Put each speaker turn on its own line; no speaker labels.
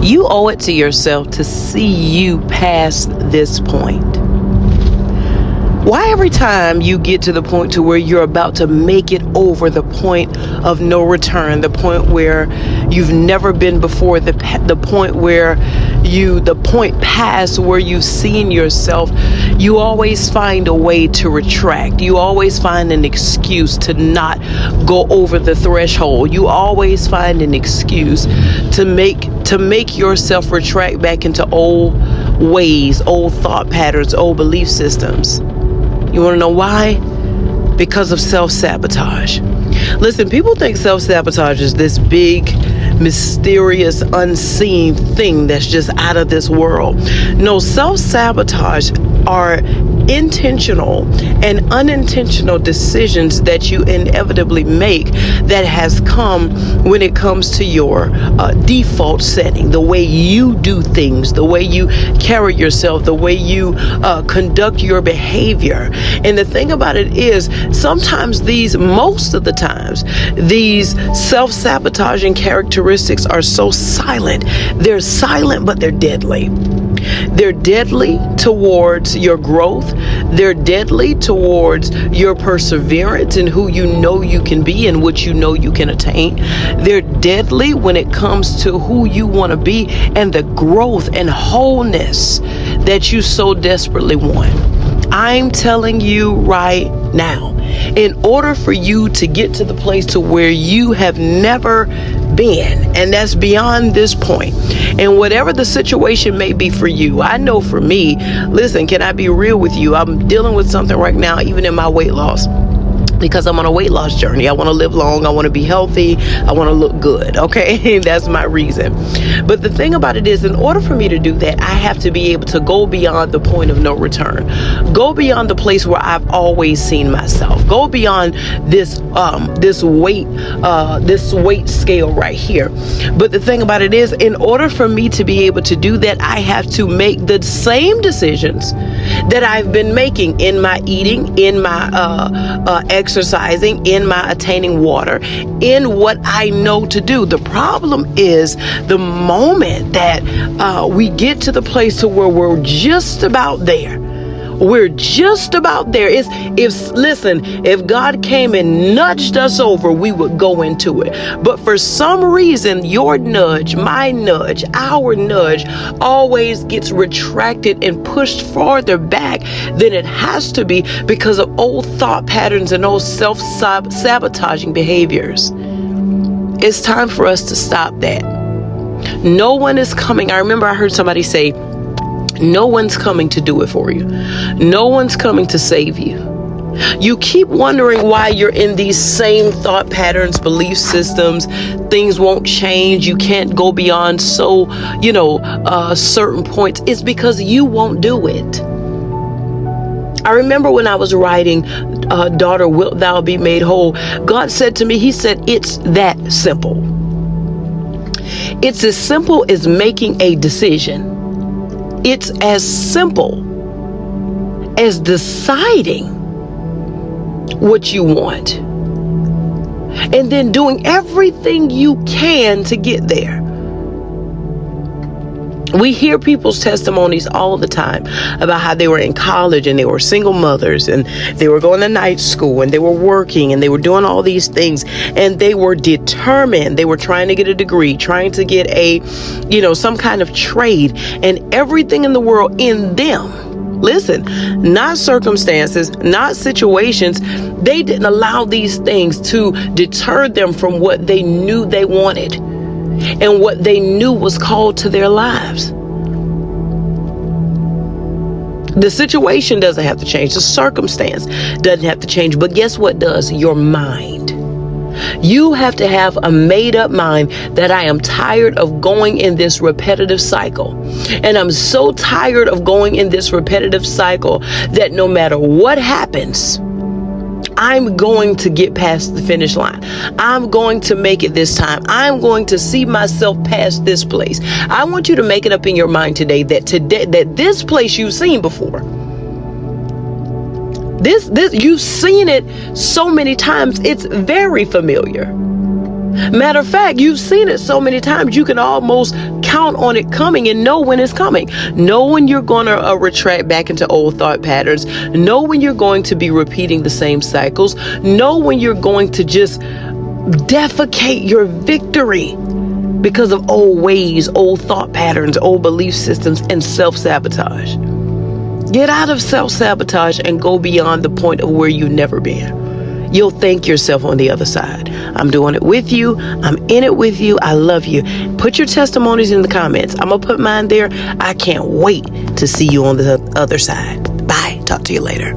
You owe it to yourself to see you past this point. Why every time you get to the point to where you're about to make it over the point of no return, the point where you've never been before, the point where the point past where you've seen yourself, you always find a way to retract. You always find an excuse to not go over the threshold. You always find an excuse to make yourself retract back into old ways, old thought patterns, old belief systems. You want to know why? Because of self-sabotage. Listen, people think self-sabotage is this big, mysterious, unseen thing that's just out of this world. No, self-sabotage are intentional and unintentional decisions that you inevitably make that has come when it comes to your default setting, the way you do things, the way you carry yourself, the way you conduct your behavior. And the thing about it is, most of the times, these self-sabotaging characteristics are so silent. They're silent, but they're deadly. They're deadly towards your growth. They're deadly towards your perseverance and who you know you can be and what you know you can attain. They're deadly when it comes to who you want to be and the growth and wholeness that you so desperately want. I'm telling you right now, in order for you to get to the place to where you have never been, and that's beyond this point, and whatever the situation may be for you, I know for me, listen, can I be real with you? I'm dealing with something right now, even in my weight loss, because I'm on a weight loss journey. I want to live long. I want to be healthy. I want to look good. Okay. That's my reason. But the thing about it is, in order for me to do that, I have to be able to go beyond the point of no return. Go beyond the place where I've always seen myself. Go beyond this weight scale right here. But the thing about it is, in order for me to be able to do that, I have to make the same decisions that I've been making in my eating, in my exercising, in my attaining water, in what I know to do. The problem is the moment that we get to the place to where we're just about there. We're just about there. If God came and nudged us over, we would go into it. But for some reason, your nudge, my nudge, our nudge always gets retracted and pushed farther back than it has to be because of old thought patterns and old self-sabotaging behaviors. It's time for us to stop that. No one is coming. I remember I heard somebody say, no one's coming to do it for you. No one's coming to save you. You keep wondering why you're in these same thought patterns, belief systems. Things won't change. You can't go beyond certain points. It's because you won't do it. I remember when I was writing, Daughter, Wilt Thou Be Made Whole? God said to me, He said, it's that simple. It's as simple as making a decision. It's as simple as deciding what you want and then doing everything you can to get there. We hear people's testimonies all the time about how they were in college and they were single mothers and they were going to night school and they were working and they were doing all these things and they were determined. They were trying to get a degree, trying to get some kind of trade, and everything in the world in them. Listen, not circumstances, not situations. They didn't allow these things to deter them from what they knew they wanted and what they knew was called to their lives. The situation doesn't have to change. The circumstance doesn't have to change. But guess what does? Your mind. You have to have a made up mind that I am tired of going in this repetitive cycle. And I'm so tired of going in this repetitive cycle that no matter what happens, I'm going to get past the finish line. I'm going to make it this time. I'm going to see myself past this place. I want you to make it up in your mind today that this place you've seen before. This you've seen it so many times. It's very familiar. Matter of fact, you've seen it so many times, you can almost count on it coming and know when it's coming. Know when you're going to retract back into old thought patterns. Know when you're going to be repeating the same cycles. Know when you're going to just defecate your victory because of old ways, old thought patterns, old belief systems, and self-sabotage. Get out of self-sabotage and go beyond the point of where you've never been. You'll thank yourself on the other side. I'm doing it with you. I'm in it with you. I love you. Put your testimonies in the comments. I'm going to put mine there. I can't wait to see you on the other side. Bye. Talk to you later.